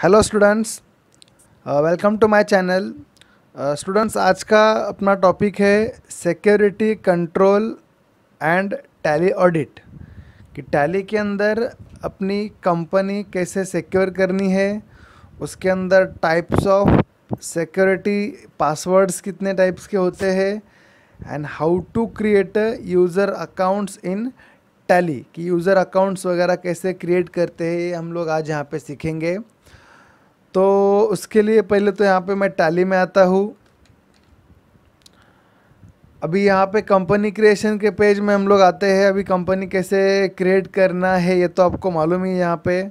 Hello students, welcome to my channel. Students, आज का अपना टॉपिक है security control and Tally audit. कि टैली के अंदर अपनी कंपनी कैसे सिक्योर करनी है, उसके अंदर टाइप्स ऑफ सिक्योरिटी पासवर्ड्स कितने टाइप्स के होते हैं, and how to create user accounts in Tally. कि यूज़र अकाउंट्स वगैरह कैसे क्रिएट करते हैं, ये हम लोग आज यहाँ पे सीखेंगे। तो उसके लिए पहले तो यहाँ पे मैं टैली में आता हूँ। अभी यहाँ पे कंपनी क्रिएशन के पेज में हम लोग आते हैं। अभी कंपनी कैसे क्रिएट करना है ये तो आपको मालूम ही है। यहाँ पे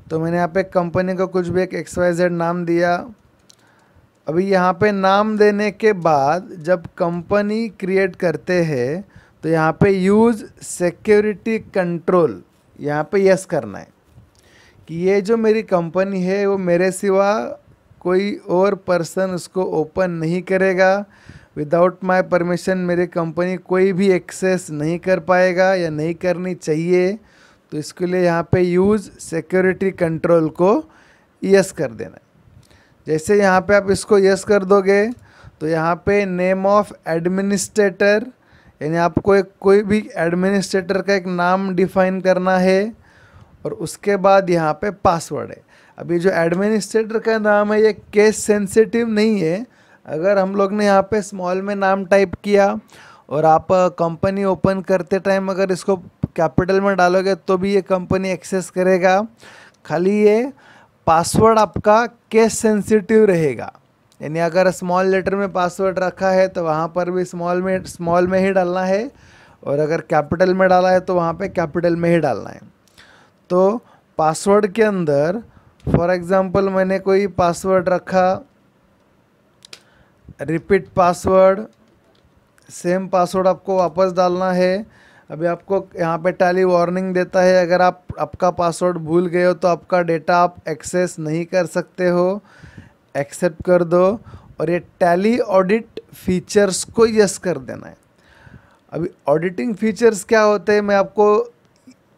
तो मैंने यहाँ पे कंपनी को कुछ भी एक XYZ नाम दिया। अभी यहाँ पे नाम देने के बाद जब कंपनी क्रिएट करते हैं तो यहाँ पे यूज़ सिक्योरिटी कंट्रोल, यहाँ पे यस करना है कि ये जो मेरी कंपनी है वो मेरे सिवा कोई और पर्सन उसको ओपन नहीं करेगा। विदाउट माय परमिशन मेरी कंपनी कोई भी एक्सेस नहीं कर पाएगा या नहीं करनी चाहिए। तो इसके लिए यहाँ पे यूज़ सिक्योरिटी कंट्रोल को यस कर देना है। जैसे यहाँ पे आप इसको यस कर दोगे तो यहाँ पे नेम ऑफ एडमिनिस्ट्रेटर, यानी आपको एक कोई भी एडमिनिस्ट्रेटर का एक नाम डिफाइन करना है, और उसके बाद यहाँ पे पासवर्ड है। अभी जो एडमिनिस्ट्रेटर का नाम है ये केस सेंसिटिव नहीं है। अगर हम लोग ने यहाँ पे स्मॉल में नाम टाइप किया और आप कंपनी ओपन करते टाइम अगर इसको कैपिटल में डालोगे तो भी ये कंपनी एक्सेस करेगा। खाली ये पासवर्ड आपका केस सेंसिटिव रहेगा, यानी अगर स्मॉल लेटर में पासवर्ड रखा है तो वहाँ पर भी स्मॉल में ही डालना है, और अगर कैपिटल में डाला है तो वहाँ पे कैपिटल में ही डालना है। तो पासवर्ड के अंदर फॉर एग्ज़ाम्पल मैंने कोई पासवर्ड रखा, रिपीट पासवर्ड, सेम पासवर्ड आपको वापस डालना है। अभी आपको यहाँ पे टैली वार्निंग देता है, अगर आप आपका पासवर्ड भूल गए हो तो आपका डेटा आप एक्सेस नहीं कर सकते हो, एक्सेप्ट कर दो। और ये टैली ऑडिट फीचर्स को यस कर देना है। अभी ऑडिटिंग फीचर्स क्या होते हैं मैं आपको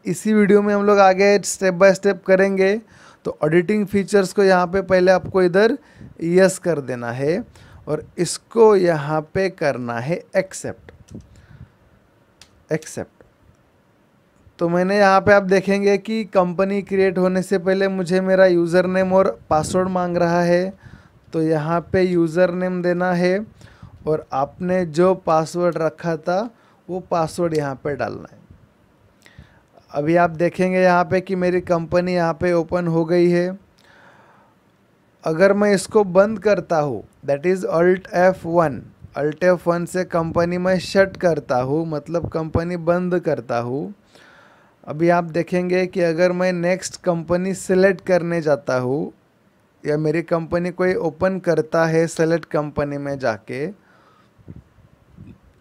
इसी वीडियो में हम लोग आगे स्टेप बाय स्टेप करेंगे। तो ऑडिटिंग फीचर्स को यहाँ पे पहले आपको इधर यस कर देना है और इसको यहाँ पे करना है एक्सेप्ट। तो मैंने यहाँ पे आप देखेंगे कि कंपनी क्रिएट होने से पहले मुझे मेरा यूज़र नेम और पासवर्ड मांग रहा है। तो यहाँ पे यूज़र नेम देना है और आपने जो पासवर्ड रखा था वो पासवर्ड यहाँ पे डालना है। अभी आप देखेंगे यहाँ पे कि मेरी कंपनी यहाँ पे ओपन हो गई है। अगर मैं इसको बंद करता हूँ, दैट इज़ Alt F1 से कंपनी में शट करता हूँ, मतलब कंपनी बंद करता हूँ। अभी आप देखेंगे कि अगर मैं नेक्स्ट कंपनी सेलेक्ट करने जाता हूँ या मेरी कंपनी कोई ओपन करता है सेलेक्ट कंपनी में जाके,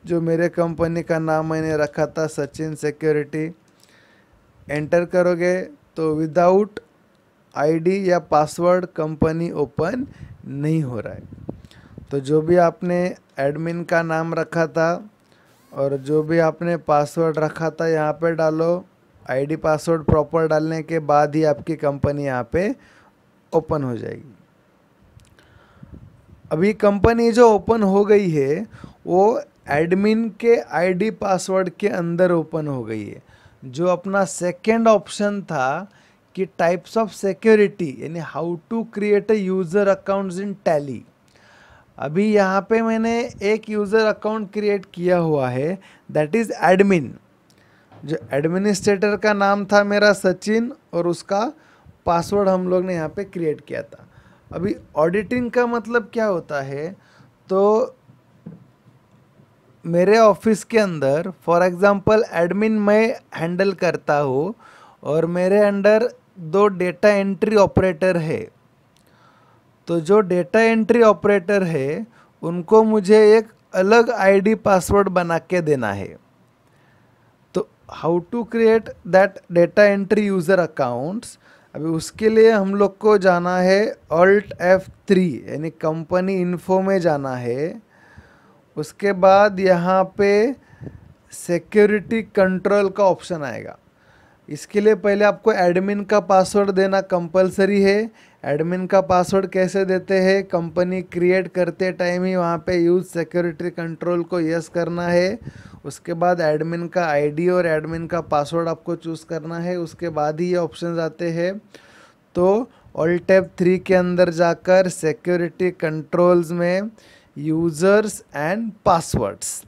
जो मेरे कंपनी का नाम मैंने रखा था सचिन सिक्योरिटी, एंटर करोगे तो विदाउट आईडी या पासवर्ड कंपनी ओपन नहीं हो रहा है। तो जो भी आपने एडमिन का नाम रखा था और जो भी आपने पासवर्ड रखा था यहाँ पे डालो। आईडी पासवर्ड प्रॉपर डालने के बाद ही आपकी कंपनी यहाँ पे ओपन हो जाएगी। अभी कंपनी जो ओपन हो गई है वो एडमिन के आईडी पासवर्ड के अंदर ओपन हो गई है। जो अपना सेकेंड ऑप्शन था कि टाइप्स ऑफ सिक्योरिटी, यानी how to create a user accounts in Tally, अभी यहाँ पे मैंने एक यूज़र अकाउंट क्रिएट किया हुआ है, दैट इज़ एडमिन। जो एडमिनिस्ट्रेटर का नाम था मेरा सचिन और उसका पासवर्ड हम लोग ने यहाँ पे क्रिएट किया था। अभी ऑडिटिंग का मतलब क्या होता है, तो मेरे ऑफिस के अंदर फॉर एग्ज़ाम्पल एडमिन मैं हैंडल करता हूँ और मेरे अंडर 2 डेटा एंट्री ऑपरेटर है। तो जो डेटा एंट्री ऑपरेटर है उनको मुझे एक अलग आईडी पासवर्ड बना के देना है। तो how to create that data entry user accounts, अभी उसके लिए हम लोग को जाना है Alt F3, यानी कंपनी इन्फो में जाना है। उसके बाद यहाँ पे सिक्योरिटी कंट्रोल का ऑप्शन आएगा। इसके लिए पहले आपको एडमिन का पासवर्ड देना कंपलसरी है। एडमिन का पासवर्ड कैसे देते हैं, कंपनी क्रिएट करते टाइम ही वहाँ पे यूज़ सिक्योरिटी कंट्रोल को यस करना है। उसके बाद एडमिन का आईडी और एडमिन का पासवर्ड आपको चूज़ करना है, उसके बाद ही ये ऑप्शंस आते हैं। तो ऑल्ट टैब 3 के अंदर जाकर सिक्योरिटी कंट्रोल्स में यूज़र्स एंड पासवर्ड्स,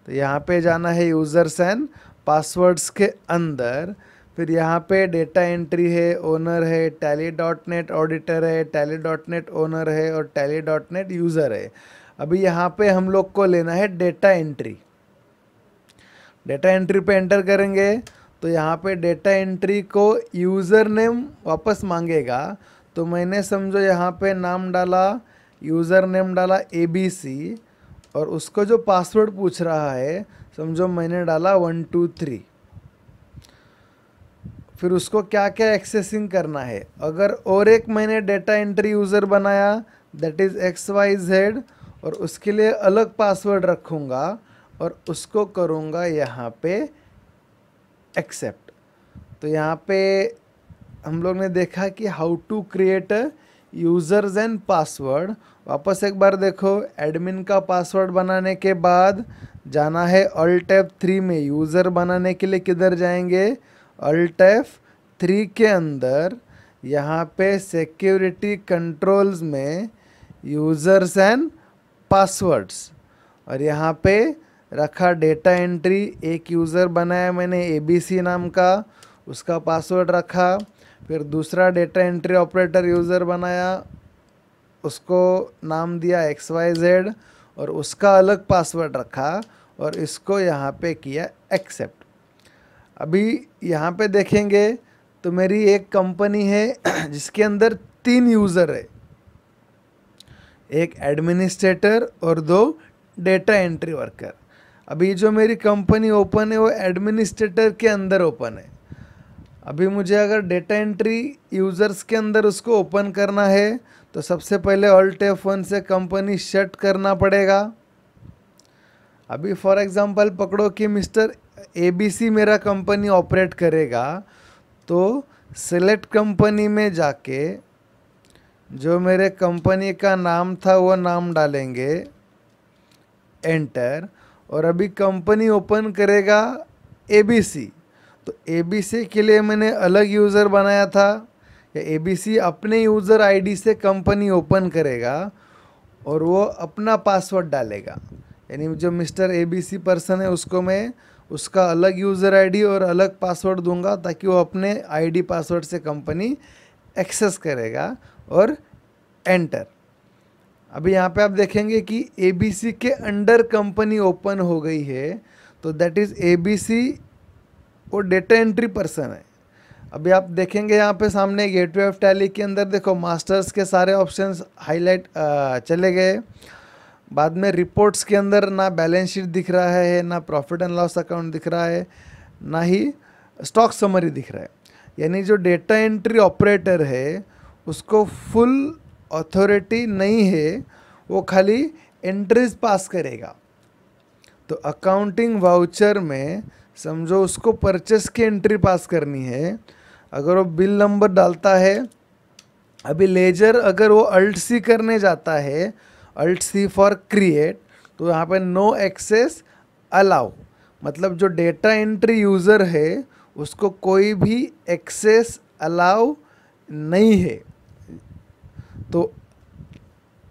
तो यहाँ पे जाना है यूज़र्स एंड पासवर्ड्स के अंदर। फिर यहाँ पे डेटा एंट्री है, ओनर है, tally.net ऑडिटर है, tally.net ओनर है और tally.net यूज़र है। अभी यहाँ पे हम लोग को लेना है डेटा एंट्री। डेटा एंट्री पे एंटर करेंगे तो यहाँ पे डेटा एंट्री को यूज़र नेम वापस मांगेगा। तो मैंने समझो यहाँ पे नाम डाला, यूज़र नेम डाला ABC और उसको जो पासवर्ड पूछ रहा है समझो मैंने डाला 1 2 3। फिर उसको क्या क्या एक्सेसिंग करना है। अगर और एक मैंने डेटा एंट्री यूज़र बनाया दैट इज़ XYZ और उसके लिए अलग पासवर्ड रखूँगा और उसको करूँगा यहाँ पे एक्सेप्ट। तो यहाँ पे हम लोग ने देखा कि how to create users and password. वापस एक बार देखो, एडमिन का पासवर्ड बनाने के बाद जाना है ऑल्ट टैब 3 में। यूज़र बनाने के लिए किधर जाएंगे, ऑल्ट टैब 3 के अंदर यहाँ पे सिक्योरिटी कंट्रोल्स में यूज़र्स एंड पासवर्ड्स और यहाँ पे रखा डेटा एंट्री। एक यूज़र बनाया मैंने ABC नाम का, उसका पासवर्ड रखा। फिर दूसरा डेटा एंट्री ऑपरेटर यूज़र बनाया, उसको नाम दिया XYZ और उसका अलग पासवर्ड रखा और इसको यहाँ पे किया एक्सेप्ट। अभी यहाँ पे देखेंगे तो मेरी एक कंपनी है जिसके अंदर 3 यूज़र है, एक एडमिनिस्ट्रेटर और 2 डेटा एंट्री वर्कर। अभी जो मेरी कंपनी ओपन है वो एडमिनिस्ट्रेटर के अंदर ओपन है। अभी मुझे अगर डेटा एंट्री यूज़र्स के अंदर उसको ओपन करना है तो सबसे पहले ऑल्ट टैब 1 से कंपनी शट करना पड़ेगा। अभी फॉर एग्जांपल पकड़ो कि मिस्टर ABC मेरा कंपनी ऑपरेट करेगा, तो सेलेक्ट कंपनी में जाके जो मेरे कंपनी का नाम था वो नाम डालेंगे, एंटर। और अभी कंपनी ओपन करेगा ABC, तो ABC के लिए मैंने अलग यूज़र बनाया था, या ABC अपने यूज़र आईडी से कंपनी ओपन करेगा और वो अपना पासवर्ड डालेगा। यानी जो मिस्टर ABC पर्सन है उसको मैं उसका अलग यूज़र आईडी और अलग पासवर्ड दूंगा ताकि वो अपने आईडी पासवर्ड से कंपनी एक्सेस करेगा और एंटर। अभी यहाँ पे आप देखेंगे कि ABC के अंडर कंपनी ओपन हो गई है, तो दैट इज़ ABC वो डेटा एंट्री पर्सन है। अभी आप देखेंगे यहाँ पे सामने गेटवे ऑफ टैली के अंदर देखो मास्टर्स के सारे ऑप्शंस हाईलाइट चले गए। बाद में रिपोर्ट्स के अंदर ना बैलेंस शीट दिख रहा है, ना प्रॉफिट एंड लॉस अकाउंट दिख रहा है, ना ही स्टॉक समरी दिख रहा है। यानी जो डेटा एंट्री ऑपरेटर है उसको फुल अथॉरिटी नहीं है, वो खाली एंट्रीज पास करेगा। तो अकाउंटिंग वाउचर में समझो उसको परचेस की एंट्री पास करनी है। अगर वो बिल नंबर डालता है, अभी लेजर अगर वो अल्ट C करने जाता है, अल्ट C फॉर क्रिएट, तो यहाँ पे नो एक्सेस अलाउ, मतलब जो डेटा एंट्री यूज़र है उसको कोई भी एक्सेस अलाउ नहीं है। तो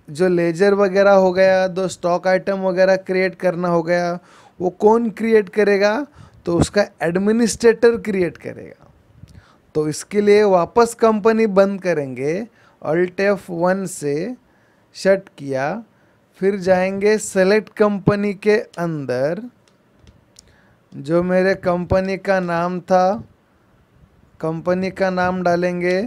जो लेजर वगैरह हो गया, दो स्टॉक आइटम वगैरह क्रिएट करना हो गया, वो कौन क्रिएट करेगा, तो उसका एडमिनिस्ट्रेटर क्रिएट करेगा। तो इसके लिए वापस कंपनी बंद करेंगे, ऑल्ट F1 से शट किया, फिर जाएंगे सेलेक्ट कंपनी के अंदर, जो मेरे कंपनी का नाम था कंपनी का नाम डालेंगे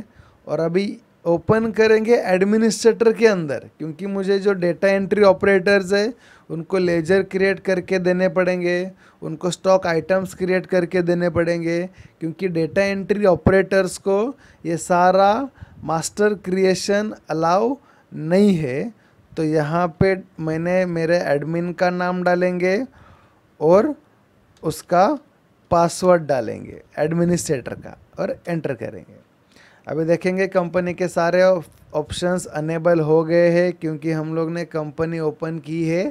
और अभी ओपन करेंगे एडमिनिस्ट्रेटर के अंदर, क्योंकि मुझे जो डेटा एंट्री ऑपरेटर्स है उनको लेजर क्रिएट करके देने पड़ेंगे, उनको स्टॉक आइटम्स क्रिएट करके देने पड़ेंगे, क्योंकि डेटा एंट्री ऑपरेटर्स को ये सारा मास्टर क्रिएशन अलाउ नहीं है। तो यहाँ पे मैंने मेरे एडमिन का नाम डालेंगे और उसका पासवर्ड डालेंगे एडमिनिस्ट्रेटर का और एंटर करेंगे। अभी देखेंगे कंपनी के सारे ऑप्शंस अनेबल हो गए हैं क्योंकि हम लोग ने कंपनी ओपन की है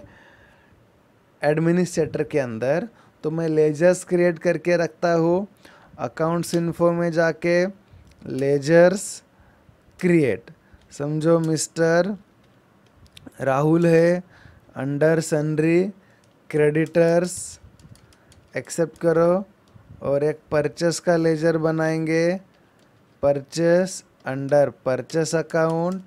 एडमिनिस्ट्रेटर के अंदर। तो मैं लेजर्स क्रिएट करके रखता हूँ। अकाउंट्स इन्फो में जाके लेजर्स क्रिएट, समझो मिस्टर राहुल है, अंडर सन्ड्री क्रेडिटर्स एक्सेप्ट करो, और एक परचेस का लेजर बनाएंगे, परचेस अंडर परचेस अकाउंट,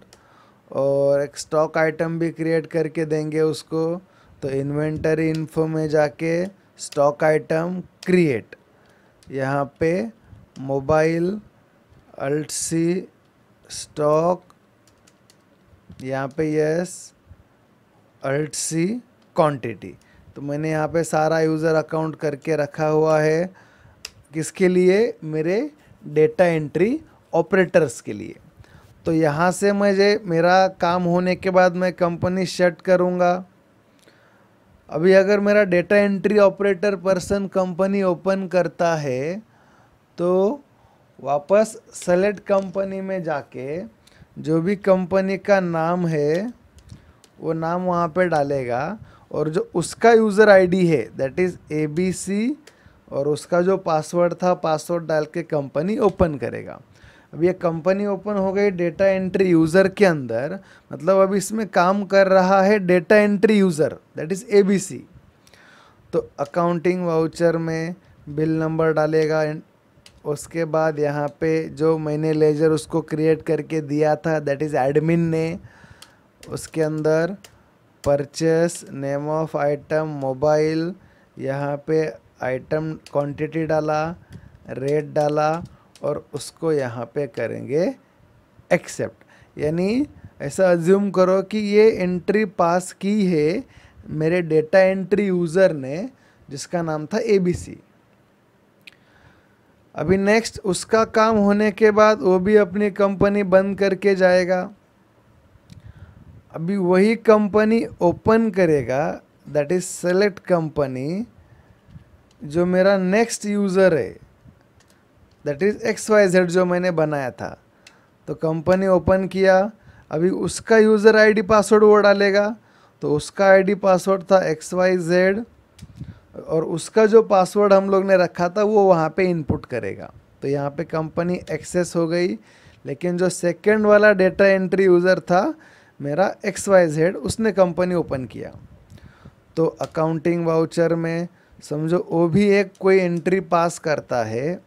और एक स्टॉक आइटम भी क्रिएट करके देंगे उसको। तो इन्वेंटरी इन्फो में जाके स्टॉक आइटम क्रिएट, यहाँ पे मोबाइल अल्ट सी स्टॉक, यहाँ पे यस अल्ट सी क्वांटिटी। तो मैंने यहाँ पे सारा यूज़र अकाउंट करके रखा हुआ है, किसके लिए? मेरे डेटा एंट्री ऑपरेटर्स के लिए। तो यहाँ से मुझे मेरा काम होने के बाद मैं कंपनी शट करूँगा। अभी अगर मेरा data entry operator person company open करता है तो वापस सेलेक्ट कंपनी में जाके जो भी कंपनी का नाम है वो नाम वहाँ पे डालेगा, और जो उसका यूज़र आईडी है दैट इज़ ABC, और उसका जो पासवर्ड था पासवर्ड डाल के कंपनी ओपन करेगा। अब ये कंपनी ओपन हो गई डेटा एंट्री यूज़र के अंदर, मतलब अब इसमें काम कर रहा है data entry user that is ABC। तो अकाउंटिंग वाउचर में बिल नंबर डालेगा, उसके बाद यहाँ पे जो मैंने लेजर उसको क्रिएट करके दिया था दैट इज़ एडमिन ने, उसके अंदर purchase, name of item, mobile, यहाँ पे आइटम क्वांटिटी डाला, रेट डाला, और उसको यहाँ पे करेंगे एक्सेप्ट। यानी ऐसा अज्यूम करो कि ये एंट्री पास की है मेरे डेटा एंट्री यूज़र ने जिसका नाम था ABC। अभी नेक्स्ट उसका काम होने के बाद वो भी अपनी कंपनी बंद करके जाएगा। अभी वही कंपनी ओपन करेगा दैट इज सेलेक्ट कंपनी, जो मेरा नेक्स्ट यूज़र है दैट इज़ XYZ जो मैंने बनाया था। तो कंपनी ओपन किया, अभी उसका यूज़र आईडी पासवर्ड वो डालेगा। तो उसका आईडी पासवर्ड था XYZ, और उसका जो पासवर्ड हम लोग ने रखा था वो वहाँ पे इनपुट करेगा। तो यहाँ पे कंपनी एक्सेस हो गई, लेकिन जो सेकंड वाला डेटा एंट्री यूज़र था मेरा XYZ, उसने कंपनी ओपन किया। तो अकाउंटिंग वाउचर में समझो वो भी एक कोई एंट्री पास करता है,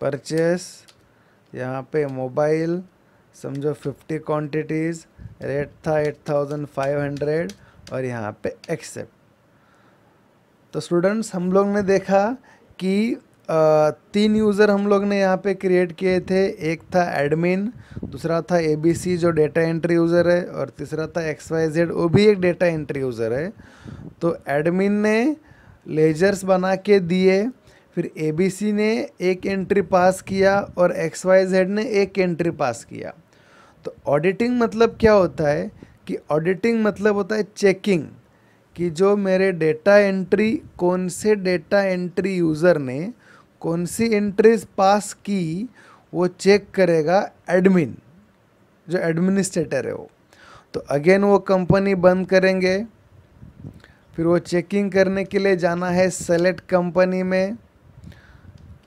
परचेस, यहाँ पे मोबाइल, समझो 50 क्वांटिटीज़, रेट था 8500, और यहाँ पे एक्सेप्ट। तो स्टूडेंट्स हम लोग ने देखा कि 3 यूज़र हम लोग ने यहाँ पे क्रिएट किए थे। एक था एडमिन, दूसरा था ABC जो डेटा एंट्री यूज़र है, और तीसरा था XYZ वो भी एक डेटा एंट्री यूज़र है। तो एडमिन ने लेजर्स बना के दिए, फिर ABC ने एक एंट्री पास किया और XYZ ने एक एंट्री पास किया। तो ऑडिटिंग मतलब क्या होता है कि ऑडिटिंग मतलब होता है चेकिंग, कि जो मेरे डेटा एंट्री कौन से डेटा एंट्री यूज़र ने कौन सी एंट्रीज पास की वो चेक करेगा एडमिन, जो एडमिनिस्ट्रेटर है वो। तो अगेन वो कंपनी बंद करेंगे, फिर वो चेकिंग करने के लिए जाना है सेलेक्ट कंपनी में।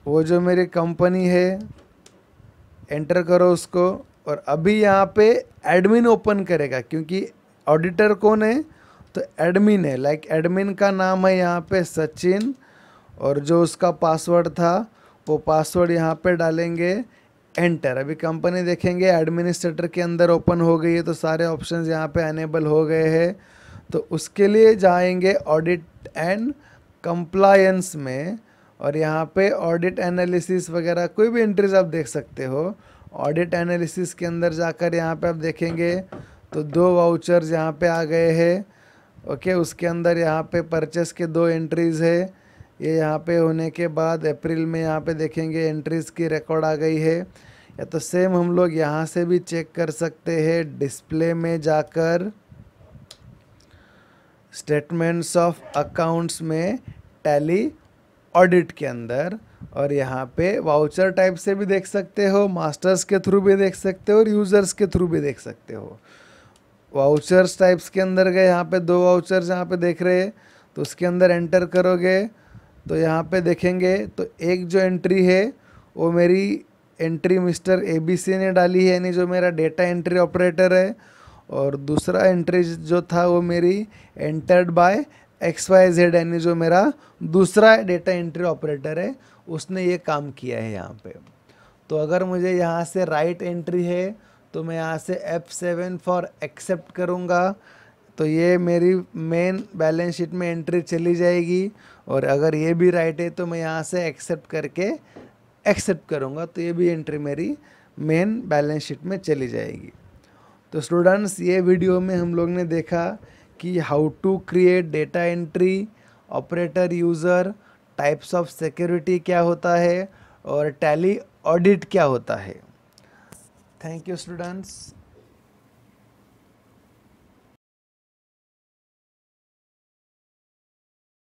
वो जो मेरी कंपनी है एंटर करो उसको, और अभी यहाँ पे एडमिन ओपन करेगा क्योंकि ऑडिटर कौन है? तो एडमिन है। लाइक एडमिन का नाम है यहाँ पे सचिन, और जो उसका पासवर्ड था वो पासवर्ड यहाँ पे डालेंगे, एंटर। अभी कंपनी देखेंगे एडमिनिस्ट्रेटर के अंदर ओपन हो गई है, तो सारे ऑप्शंस यहाँ पे अनेबल हो गए हैं। तो उसके लिए जाएंगे ऑडिट एंड कंप्लायंस में, और यहाँ पे ऑडिट एनालिसिस वगैरह कोई भी एंट्रीज आप देख सकते हो। ऑडिट एनालिसिस के अंदर जाकर यहाँ पे आप देखेंगे तो 2 वाउचर्स यहाँ पे आ गए हैं। ओके, उसके अंदर यहाँ पे परचेस के 2 एंट्रीज़ है। ये यहाँ पे होने के बाद अप्रैल में यहाँ पे देखेंगे एंट्रीज़ की रिकॉर्ड आ गई है। या तो सेम हम लोग यहाँ से भी चेक कर सकते हैं, डिस्प्ले में जाकर स्टेटमेंट्स ऑफ अकाउंट्स में टैली ऑडिट के अंदर, और यहाँ पे वाउचर टाइप से भी देख सकते हो, मास्टर्स के थ्रू भी देख सकते हो और यूज़र्स के थ्रू भी देख सकते हो। वाउचर्स टाइप्स के अंदर गए, यहाँ पे 2 वाउचर्स यहाँ पे देख रहे हैं, तो उसके अंदर एंटर करोगे तो यहाँ पे देखेंगे तो एक जो एंट्री है वो मेरी एंट्री मिस्टर ABC ने डाली है, यानी जो मेरा डेटा एंट्री ऑपरेटर है, और दूसरा एंट्री जो था वो मेरी एंटर्ड बाय XYZ, यानी जो मेरा दूसरा डेटा एंट्री ऑपरेटर है, उसने ये काम किया है यहाँ पे। तो अगर मुझे यहाँ से राइट एंट्री है तो मैं यहाँ से F7 फॉर एक्सेप्ट करूँगा, तो ये मेरी मेन बैलेंस शीट में एंट्री चली जाएगी। और अगर ये भी राइट है तो मैं यहाँ से एक्सेप्ट करके एक्सेप्ट करूँगा, तो ये भी एंट्री मेरी मेन बैलेंस शीट में चली जाएगी। तो स्टूडेंट्स, ये वीडियो में हम लोग ने देखा कि how to create data entry operator user, types of security क्या होता है, और टैली ऑडिट क्या होता है। Thank you students.